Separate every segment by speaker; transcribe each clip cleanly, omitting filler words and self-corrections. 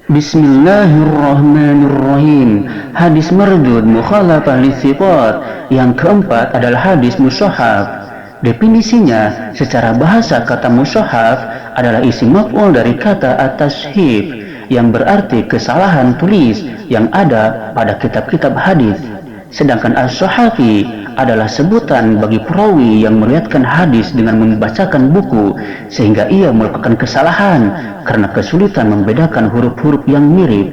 Speaker 1: Bismillahirrahmanirrahim. Hadis mardud mukhalafah litsiqat. Yang keempat adalah hadis mushahhaf. Definisinya, secara bahasa kata mushahhaf adalah isim maf'ul dari kata at-tashhif, yang berarti kesalahan tulis yang ada pada kitab-kitab hadis. Sedangkan as-sahafi adalah sebutan bagi perawi yang meriwayatkan hadis dengan membacakan buku sehingga ia melakukan kesalahan karena kesulitan membedakan huruf-huruf yang mirip.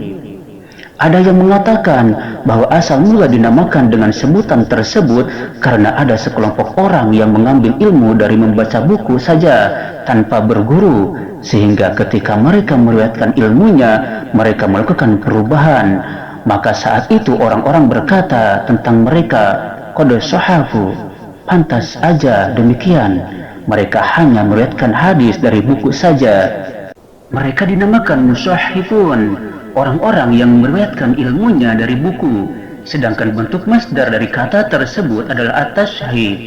Speaker 1: Ada yang mengatakan bahwa asal mula dinamakan dengan sebutan tersebut karena ada sekelompok orang yang mengambil ilmu dari membaca buku saja tanpa berguru, sehingga ketika mereka meriwayatkan ilmunya mereka melakukan perubahan. Maka saat itu orang-orang berkata tentang mereka, qad sahafu, pantas aja demikian, mereka hanya meriwayatkan hadis dari buku saja. Mereka dinamakan musahhifun, orang-orang yang meriwayatkan ilmunya dari buku, sedangkan bentuk masdar dari kata tersebut adalah at-tashhif.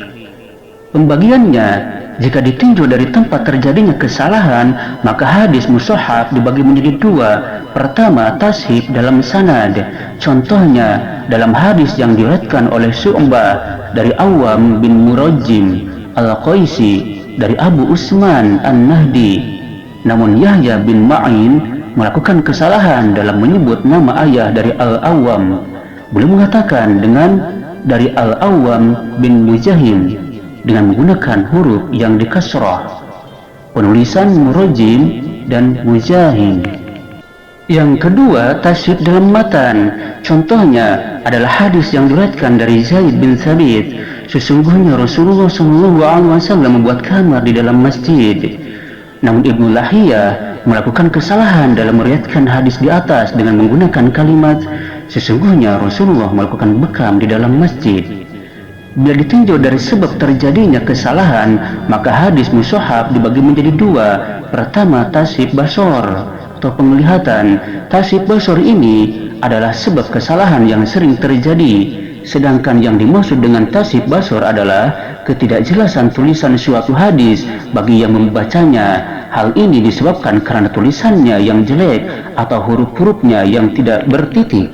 Speaker 1: Pembagiannya, jika ditinjau dari tempat terjadinya kesalahan, maka hadis mushahhaf dibagi menjadi dua. Pertama, tashhif dalam sanad. Contohnya dalam hadis yang diriwayatkan oleh Syu'bah dari Awam bin Murajjim Al-Qaisi dari Abu Usman An-Nahdi. Namun Yahya bin Ma'in melakukan kesalahan dalam menyebut nama ayah dari Al-Awam. Beliau mengatakan dengan dari Al-Awam bin Mujahim dengan menggunakan huruf yang dikasrah. Penulisan Murajjim dan Mujahim. Yang kedua, tashhif dalam matan. Contohnya adalah hadis yang diriwayatkan dari Zaid bin Thabit. Sesungguhnya Rasulullah SAW membuat kamar di dalam masjid. Namun Ibnu Lahiyah melakukan kesalahan dalam meriwayatkan hadis di atas dengan menggunakan kalimat sesungguhnya Rasulullah melakukan bekam di dalam masjid. Bila ditinjau dari sebab terjadinya kesalahan, maka hadis mushahhaf dibagi menjadi dua. Pertama, tashhif basor atau penglihatan. Tashhif basor ini adalah sebab kesalahan yang sering terjadi, sedangkan yang dimaksud dengan tashhif basor adalah ketidakjelasan tulisan suatu hadis bagi yang membacanya. Hal ini disebabkan karena tulisannya yang jelek atau huruf-hurufnya yang tidak bertitik.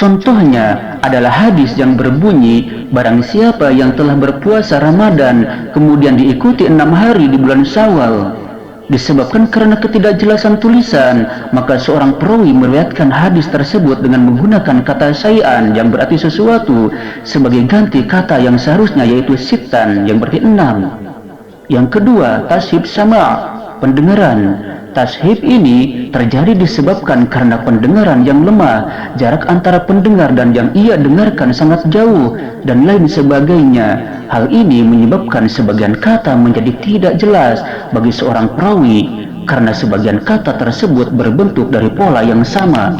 Speaker 1: Contohnya adalah hadis yang berbunyi, barang siapa yang telah berpuasa Ramadan kemudian diikuti 6 hari di bulan Syawal. Disebabkan karena ketidakjelasan tulisan, maka seorang perawi meriwayatkan hadis tersebut dengan menggunakan kata syai'an yang berarti sesuatu sebagai ganti kata yang seharusnya yaitu sittan yang berarti 6. Yang kedua, tashhif sama', pendengaran. Tashhif ini terjadi disebabkan karena pendengaran yang lemah, jarak antara pendengar dan yang ia dengarkan sangat jauh, dan lain sebagainya. Hal ini menyebabkan sebagian kata menjadi tidak jelas bagi seorang perawi karena sebagian kata tersebut berbentuk dari pola yang sama.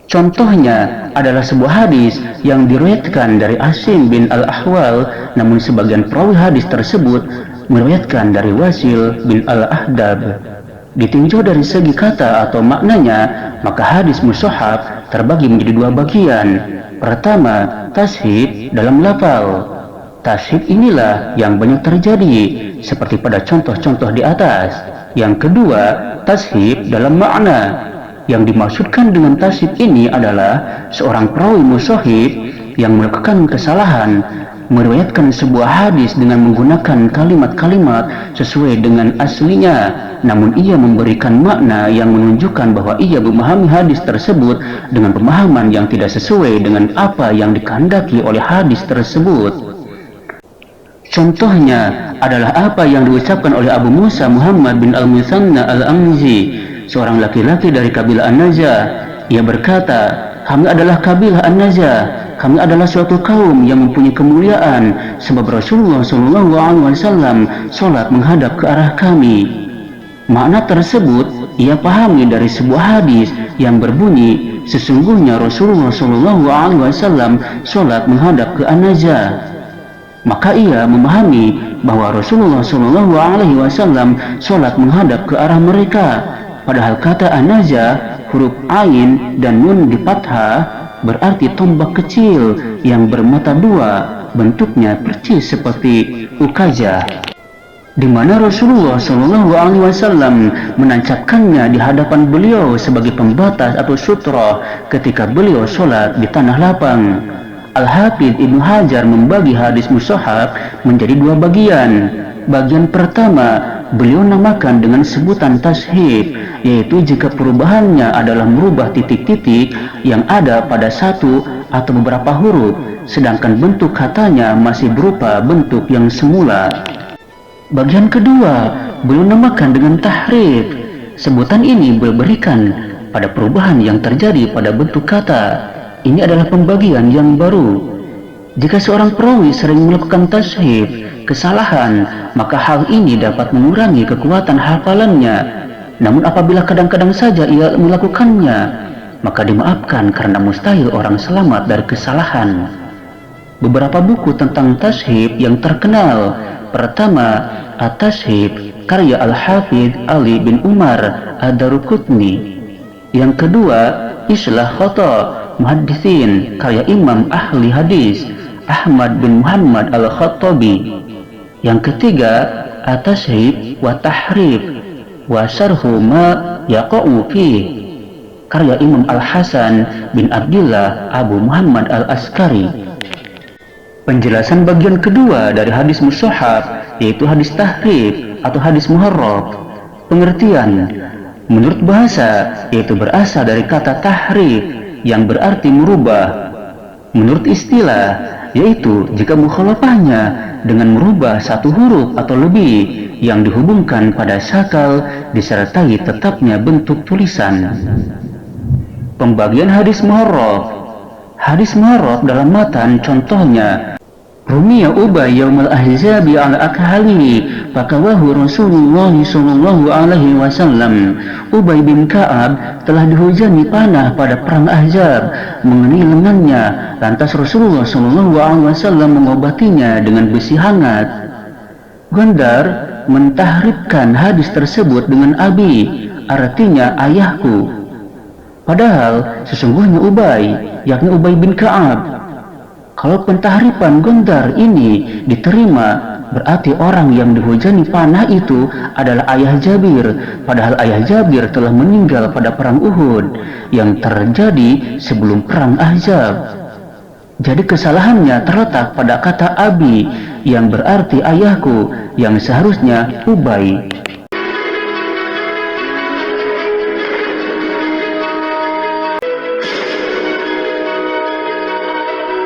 Speaker 1: Contohnya adalah sebuah hadis yang diriwayatkan dari Asim bin Al-Ahwal, namun sebagian perawi hadis tersebut meriwayatkan dari Wasil bin Al-Ahdab. Ditinjau dari segi kata atau maknanya, maka hadis mushahhaf terbagi menjadi dua bagian. Pertama, tashhif dalam lafal. Tashhif inilah yang banyak terjadi seperti pada contoh-contoh di atas. Yang kedua, tashhif dalam makna. Yang dimaksudkan dengan tashhif ini adalah seorang perawi mushahhif yang melakukan kesalahan meriwayatkan sebuah hadis dengan menggunakan kalimat-kalimat sesuai dengan aslinya, namun ia memberikan makna yang menunjukkan bahwa ia memahami hadis tersebut dengan pemahaman yang tidak sesuai dengan apa yang dikehendaki oleh hadis tersebut. Contohnya adalah apa yang diucapkan oleh Abu Musa Muhammad bin Al-Muthanna Al-Amzi, seorang laki-laki dari kabilah An-Najah. Ia berkata, kami adalah kabilah An-Najah. Kami adalah suatu kaum yang mempunyai kemuliaan sebab Rasulullah SAW sholat menghadap ke arah kami. Makna tersebut ia pahami dari sebuah hadis yang berbunyi sesungguhnya Rasulullah SAW sholat menghadap ke An-Najah. Maka ia memahami bahwa Rasulullah SAW sholat menghadap ke arah mereka. Padahal kata An-Najah, huruf ain dan nun di fathah, berarti tombak kecil yang bermata dua, bentuknya persis seperti ukazah. di mana Rasulullah Shallallahu Alaihi Wasallam menancapkannya di hadapan beliau sebagai pembatas atau sutra ketika beliau sholat di tanah lapang. Al-Hafidh Ibnu Hajar membagi hadis mushaf menjadi dua bagian. Bagian pertama, beliau namakan dengan sebutan tashif, yaitu jika perubahannya adalah merubah titik-titik yang ada pada satu atau beberapa huruf, sedangkan bentuk katanya masih berupa bentuk yang semula. Bagian kedua, beliau namakan dengan tahrif. Sebutan ini berikan pada perubahan yang terjadi pada bentuk kata. Ini adalah pembagian yang baru. Jika seorang perawi sering melakukan tashif, kesalahan, maka hal ini dapat mengurangi kekuatan hafalannya. Namun apabila kadang-kadang saja ia melakukannya, maka dimaafkan karena mustahil orang selamat dari kesalahan. Beberapa buku tentang tashif yang terkenal. Pertama, At-Tashif karya Al-Hafidh Ali bin Umar Ad-Daruqutni. Yang kedua, Islah Khata' Muhadditsin karya Imam Ahli Hadis Ahmad bin Muhammad Al-Khattabi. Yang ketiga, At-Tashif wa Tahrif wa Syarhu ma yaqa'u fih karya Imam Al-Hasan bin Abdullah Abu Muhammad Al-Askari. Penjelasan bagian kedua dari hadis mushaf yaitu hadis tahrif atau hadis muharraf. Pengertian menurut bahasa yaitu berasal dari kata tahrif yang berarti merubah. Menurut istilah yaitu jika mukhalafahnya dengan merubah satu huruf atau lebih yang dihubungkan pada syakal disertai tetapnya bentuk tulisan. Pembagian hadis muharraf. Hadis muharraf dalam matan contohnya Rumiya Ubay yaumal ahzabi ala akhalihi fakawahu Rasulullah sallallahu alaihi wasallam. Ubay bin Ka'ab telah dihujani panah pada perang Ahzab mengenai lengannya, lantas Rasulullah sallallahu alaihi wasallam mengobatinya dengan besi hangat. Gondar mentahrifkan hadis tersebut dengan abi, artinya ayahku. Padahal sesungguhnya Ubay, yakni Ubay bin Ka'ab. Kalau pentahrifan Gondar ini diterima, berarti orang yang dihujani panah itu adalah ayah Jabir, padahal ayah Jabir telah meninggal pada perang Uhud yang terjadi sebelum perang Ahzab. Jadi kesalahannya terletak pada kata abi yang berarti ayahku, yang seharusnya Ubay.